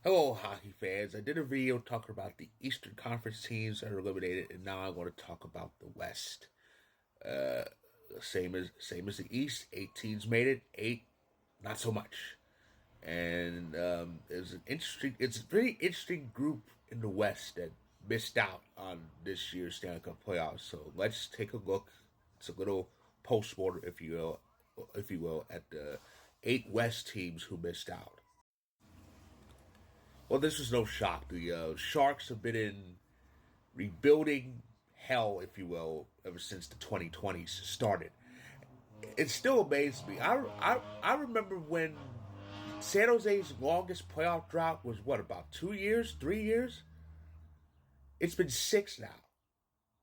Hello, hockey fans. I did a video talking about the Eastern Conference teams that are eliminated, and now I want to talk about the West. Uh, same as the East. 8 teams made it. Eight, not so much. And it's a very interesting group in the West that missed out on this year's Stanley Cup playoffs. So let's take a look. It's a little postmortem, if you will, at the 8 West teams who missed out. Well, this was no shock. The Sharks have been in rebuilding hell, if you will, ever since the 2020s started. It still amazes me. I remember when San Jose's longest playoff drought was what, about 2 years, 3 years? It's been six now.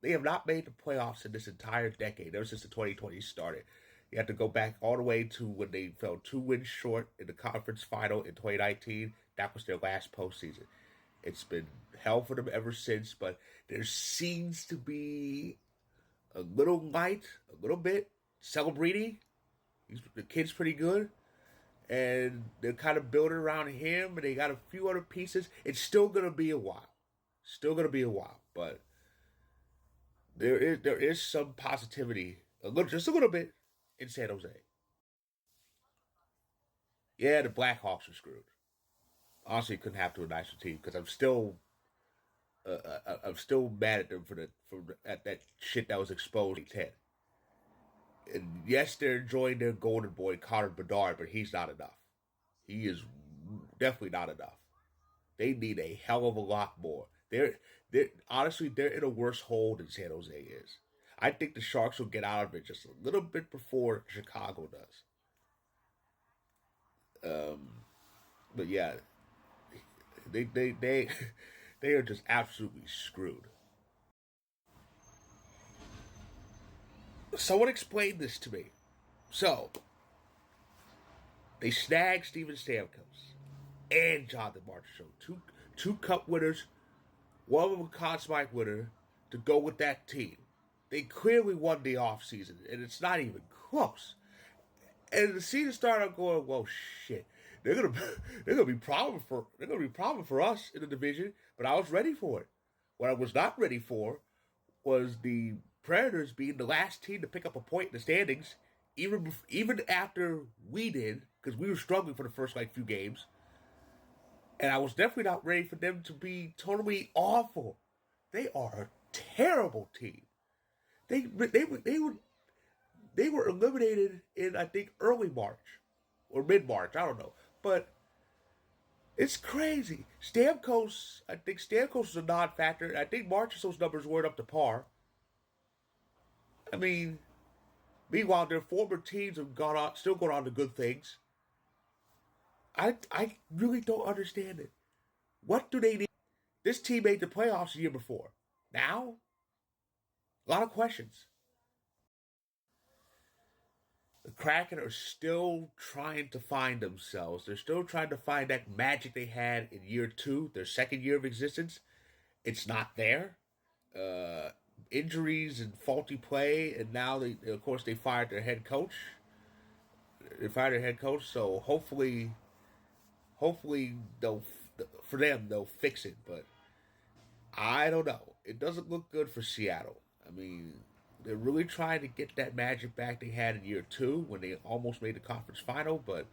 They have not made the playoffs in this entire decade, ever since the 2020s started. You have to go back all the way to when they fell 2 wins short in the conference final in 2019. That was their last postseason. It's been hell for them ever since, but there seems to be a little light, a little bit. Celebrity, the kid's pretty good, and they're kind of building around him, and they got a few other pieces. It's still gonna be a while, but there is some positivity, just a little bit, in San Jose. Yeah, the Blackhawks are screwed. Honestly, couldn't have to a nicer team because I'm still mad at them at that shit that was exposed in 10. And yes, they're enjoying their golden boy Connor Bedard, but he's not enough. He is definitely not enough. They need a hell of a lot more. They're honestly they're in a worse hole than San Jose is. I think the Sharks will get out of it just a little bit before Chicago does. But yeah, they they are just absolutely screwed. Someone explain this to me. So they snagged Steven Stamkos and Jonathan Marchessault, two cup winners, one of them a Conn Smythe winner, to go with that team. They clearly won the offseason, and it's not even close. And the season started, I'm going, well, shit. They're gonna they're gonna be problem for us in the division. But I was ready for it. What I was not ready for was the Predators being the last team to pick up a point in the standings, even after we did, because we were struggling for the first few games. And I was definitely not ready for them to be totally awful. They are a terrible team. They were eliminated in, I think, early March or mid March. I don't know, but it's crazy. I think Stamkos is a non-factor. I think Marchessault's numbers weren't up to par. I mean, meanwhile, their former teams have gone on, still going on to good things. I really don't understand it. What do they need? This team made the playoffs the year before. Now, a lot of questions. The Kraken are still trying to find themselves. They're still trying to find that magic they had in year two, their second year of existence. It's not there. Uh, Injuries and faulty play, and now of course, they fired their head coach. They fired their head coach, so hopefully for them they'll fix it. But I don't know. It doesn't look good for Seattle. I mean, they're really trying to get that magic back they had in year two when they almost made the conference final, but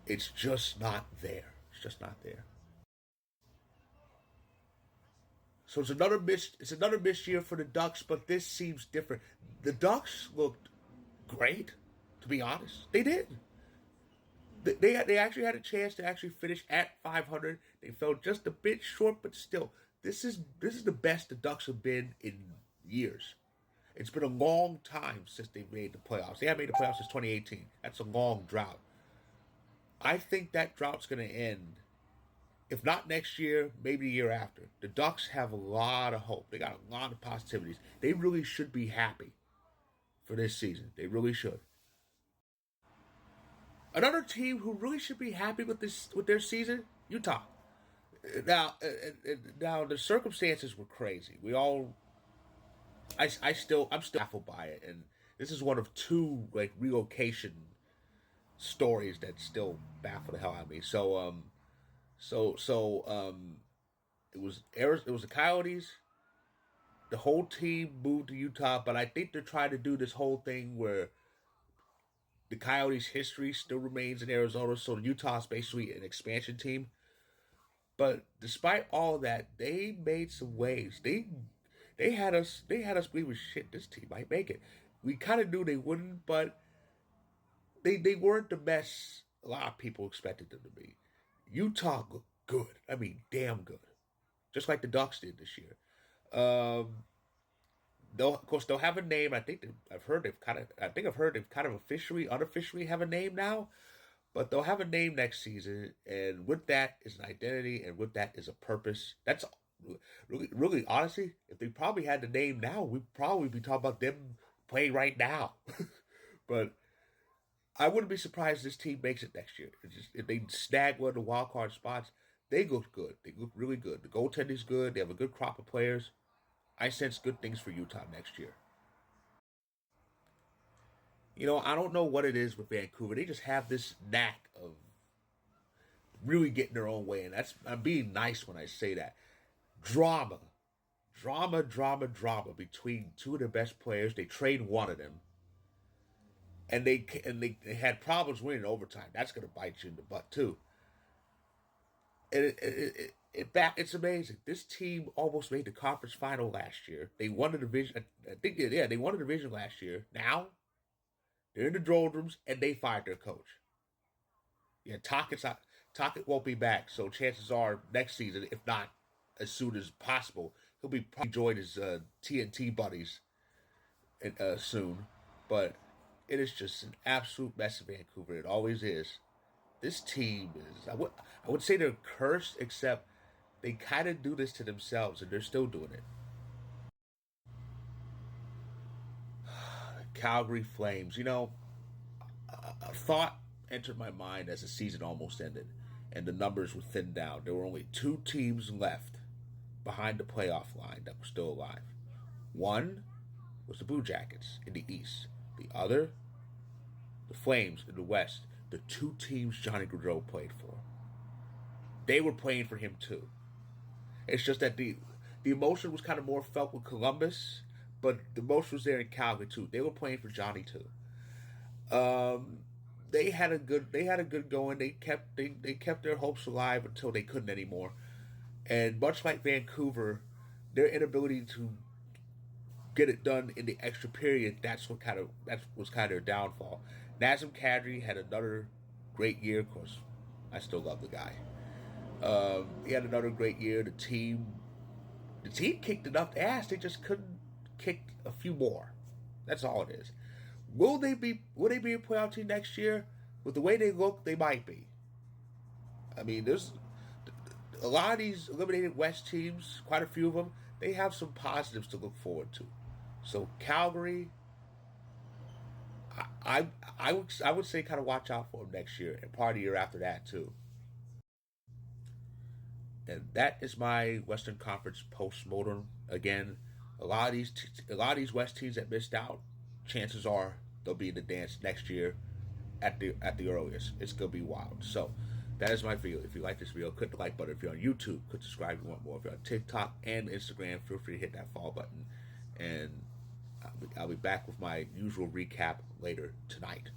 it's just not there. It's just not there. So it's another missed year for the Ducks, but this seems different. The Ducks looked great, to be honest. They did. They actually had a chance to actually finish at 500. They fell just a bit short, but still, this is the best the Ducks have been in years. It's been a long time since they made the playoffs. They haven't made the playoffs since 2018. That's a long drought. I think that drought's going to end. If not next year, maybe the year after. The Ducks have a lot of hope. They got a lot of positivities. They really should be happy for this season. They really should. Another team who really should be happy with their season, Utah. Now the circumstances were crazy. I'm still baffled by it, and this is one of two relocation stories that still baffle the hell out of me. So it was the Coyotes. The whole team moved to Utah, but I think they're trying to do this whole thing where the Coyotes' history still remains in Arizona, so Utah's basically an expansion team. But despite all that, they made some waves. They had us believing shit. This team might make it. We kind of knew they wouldn't, but they weren't the mess a lot of people expected them to be. Utah looked good. I mean, damn good, just like the Ducks did this year. Um, they'll of course they'll have a name. I think I've heard they've kind of officially, unofficially have a name now. But they'll have a name next season, and with that is an identity, and with that is a purpose. That's really, honestly, if they probably had the name now, we'd probably be talking about them playing right now. But I wouldn't be surprised if this team makes it next year. If they snag one of the wild card spots, they look good. They look really good. The goaltending's good. They have a good crop of players. I sense good things for Utah next year. I don't know what it is with Vancouver. They just have this knack of really getting their own way, and I'm being nice when I say that. Drama, drama between two of their best players. They trade one of them, and they had problems winning overtime. That's gonna bite you in the butt too. And it's amazing. This team almost made the conference final last year. They won the division. I think they won the division last year. Now they're in the doldrums, and they fired their coach. Yeah, Tocchet won't be back, so chances are next season, if not as soon as possible, he'll be probably join his TNT buddies soon. But it is just an absolute mess in Vancouver. It always is. This team is I would say they're cursed, except they kind of do this to themselves, and they're still doing it. Calgary Flames. A thought entered my mind as the season almost ended and the numbers were thinned down. There were only two teams left behind the playoff line that were still alive. One was the Blue Jackets in the East. The other, the Flames in the West. The two teams Johnny Gaudreau played for. They were playing for him too. It's just that the emotion was kind of more felt with Columbus, but the emotion was there in Calgary too. They were playing for Johnny too. Um, they had a good going. They kept their hopes alive until they couldn't anymore. And much like Vancouver, their inability to get it done in the extra period, that was kind of their downfall. Nazem Kadri had another great year. Of course, I still love the guy. He had another great year. The team kicked enough ass. They just couldn't kick a few more. That's all it is. Will they be a playoff team next year? With the way they look, they might be. I mean, there's a lot of these eliminated West teams, quite a few of them, they have some positives to look forward to. So Calgary, I would say kind of watch out for them next year and probably the year after that too. And that is my Western Conference postmortem. Again, a lot of these West teams that missed out, chances are they'll be in the dance next year at the earliest. It's gonna be wild. So that is my video. If you like this video, click the like button. If you're on YouTube, click subscribe if you want more. If you're on TikTok and Instagram, feel free to hit that follow button. And I'll be back with my usual recap later tonight.